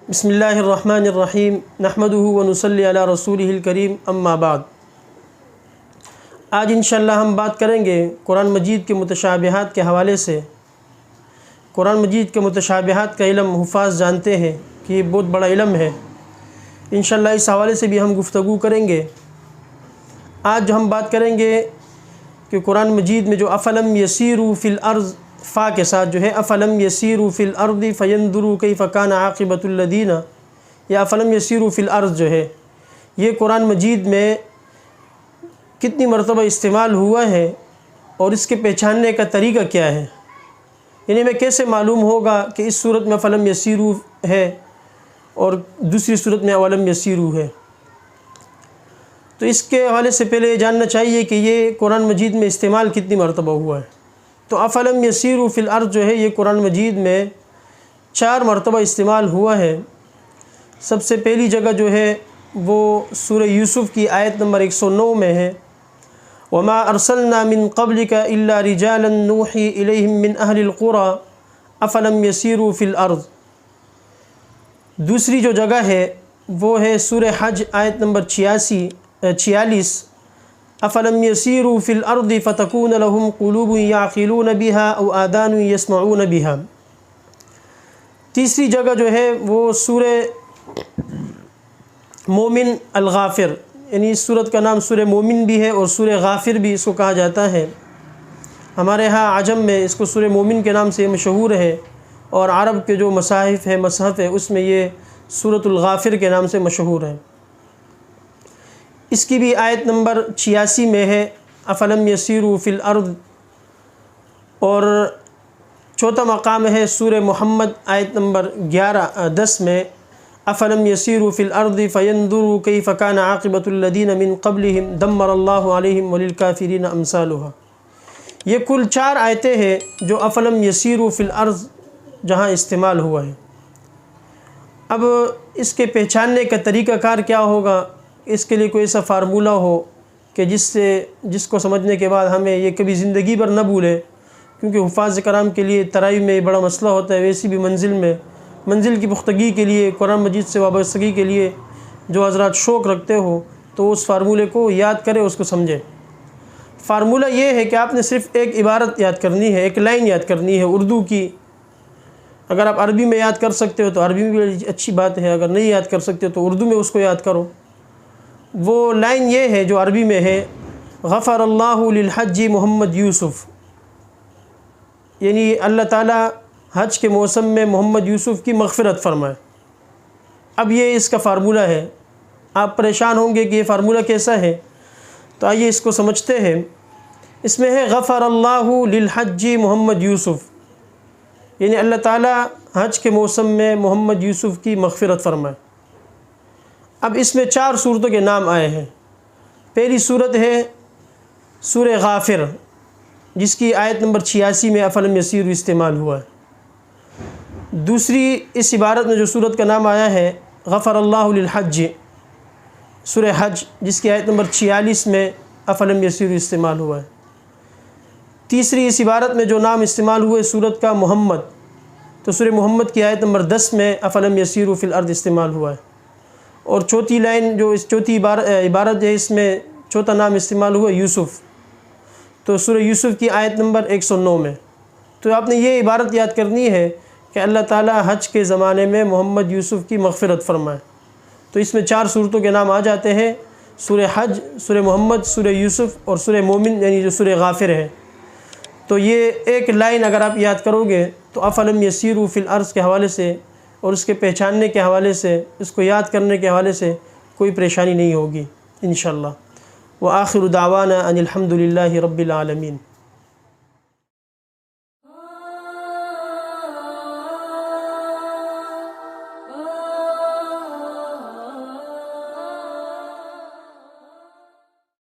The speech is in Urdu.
بسم اللہ الرحمن الرحیم نحمدہ ونصلی علی رسولہ الکریم اما بعد۔ آج انشاءاللہ ہم بات کریں گے قرآن مجید کے متشابہات کے حوالے سے۔ قرآن مجید کے متشابہات کا علم حفاظ جانتے ہیں کہ یہ بہت بڑا علم ہے۔ انشاءاللہ اس حوالے سے بھی ہم گفتگو کریں گے۔ آج ہم بات کریں گے کہ قرآن مجید میں جو افلم یسیروا فی الارض فا کے ساتھ جو ہے افلم یسیروا فی الارض فینظروا کیف کان عاقبۃ الذین، یا افلم یسیروا فی الارض جو ہے یہ قرآن مجید میں کتنی مرتبہ استعمال ہوا ہے اور اس کے پہچاننے کا طریقہ کیا ہے، یعنی ہمیں کیسے معلوم ہوگا کہ اس صورت میں افلم یسیروا ہے اور دوسری صورت میں اولم یسیروا ہے۔ تو اس کے حوالے سے پہلے یہ جاننا چاہیے کہ یہ قرآن مجید میں استعمال کتنی مرتبہ ہوا ہے۔ تو افلم یسیروا فی الارض جو ہے یہ قرآن مجید میں 4 مرتبہ استعمال ہوا ہے۔ سب سے پہلی جگہ جو ہے وہ سورہ یوسف کی آیت نمبر 109 میں ہے، وما ارسلنا من قبلک الا رجالا نوحی الیہم من اہل القری افلم یسیروا فی الارض۔ دوسری جو جگہ ہے وہ ہے سورہ حج آیت نمبر 46 افلم یسیروا فی الارض فتکون لهم قلوب یعقلون بها او آذان یسمعون بها۔ تیسری جگہ جو ہے وہ سورہ مومن الغافر، یعنی اس سورت کا نام سورہ مومن بھی ہے اور سورہ غافر بھی اس کو کہا جاتا ہے۔ ہمارے ہاں عجم میں اس کو سورہ مومن کے نام سے مشہور ہے، اور عرب کے جو مصحف ہے اس میں یہ سورۃ الغافر کے نام سے مشہور ہے۔ اس کی بھی آیت نمبر 86 میں ہے افلم یسیروا فی الارض، اور چوتھا مقام ہے سورہ محمد آیت نمبر 10 میں افلم یسیروا فی الارض فینظروا کیف کان عاقبۃ الذین من قبلہم دمر اللہ علیہم وللکافرین امثالھا۔ یہ کل 4 آیتیں ہیں جو افلم یسیروا فی الارض جہاں استعمال ہوا ہے۔ اب اس کے پہچاننے کا طریقہ کار کیا ہوگا، اس کے لیے کوئی ایسا فارمولہ ہو کہ جس کو سمجھنے کے بعد ہمیں یہ کبھی زندگی بھر نہ بھولے، کیونکہ حفاظ کرام کے لیے تراویح میں بڑا مسئلہ ہوتا ہے، ویسی بھی منزل کی پختگی کے لیے، قرآن مجید سے وابستگی کے لیے جو حضرات شوق رکھتے ہو تو اس فارمولے کو یاد کرے، اس کو سمجھے۔ فارمولہ یہ ہے کہ آپ نے صرف ایک عبارت یاد کرنی ہے، ایک لائن یاد کرنی ہے اردو کی۔ اگر آپ عربی میں یاد کر سکتے ہو تو عربی میں بھی اچھی بات ہے، اگر نہیں یاد کر سکتے تو اردو میں اس کو یاد کرو۔ وہ لائن یہ ہے جو عربی میں ہے، غفر اللہ للحج محمد یوسف، یعنی اللہ تعالیٰ حج کے موسم میں محمد یوسف کی مغفرت فرمائے۔ اب یہ اس کا فارمولہ ہے۔ آپ پریشان ہوں گے کہ یہ فارمولہ کیسا ہے، تو آئیے اس کو سمجھتے ہیں۔ اس میں ہے غفر اللہ للحج محمد یوسف، یعنی اللہ تعالیٰ حج کے موسم میں محمد یوسف کی مغفرت فرمائے۔ اب اس میں 4 صورتوں کے نام آئے ہیں۔ پہلی صورت ہے سورہ غافر، جس کی آیت نمبر 86 میں افلم یسیروا استعمال ہوا ہے۔ دوسری اس عبارت میں جو صورت کا نام آیا ہے غفر اللہ للحج، سورہ حج، جس کی آیت نمبر 46 میں افلم یسیروا استعمال ہوا ہے۔ تیسری اس عبارت میں جو نام استعمال ہوئے صورت کا محمد، تو سورہ محمد کی آیت نمبر 10 میں افلم یسیروا فی الارض استعمال ہوا ہے۔ اور چوتھی لائن جو اس چوتھی عبارت ہے، اس میں چوتھا نام استعمال ہوا یوسف، تو سورہ یوسف کی آیت نمبر 109 میں۔ تو آپ نے یہ عبارت یاد کرنی ہے کہ اللہ تعالیٰ حج کے زمانے میں محمد یوسف کی مغفرت فرمائے۔ تو اس میں 4 صورتوں کے نام آ جاتے ہیں، سورہ حج، سورہ محمد، سورہ یوسف اور سورہ مومن، یعنی جو سورہ غافر ہے۔ تو یہ ایک لائن اگر آپ یاد کرو گے تو افلم یسیروا فی الارض کے حوالے سے اور اس کے پہچاننے کے حوالے سے، اس کو یاد کرنے کے حوالے سے کوئی پریشانی نہیں ہوگی انشاءاللہ۔ وآخر دعوانا ان الحمد للہ رب العالمین۔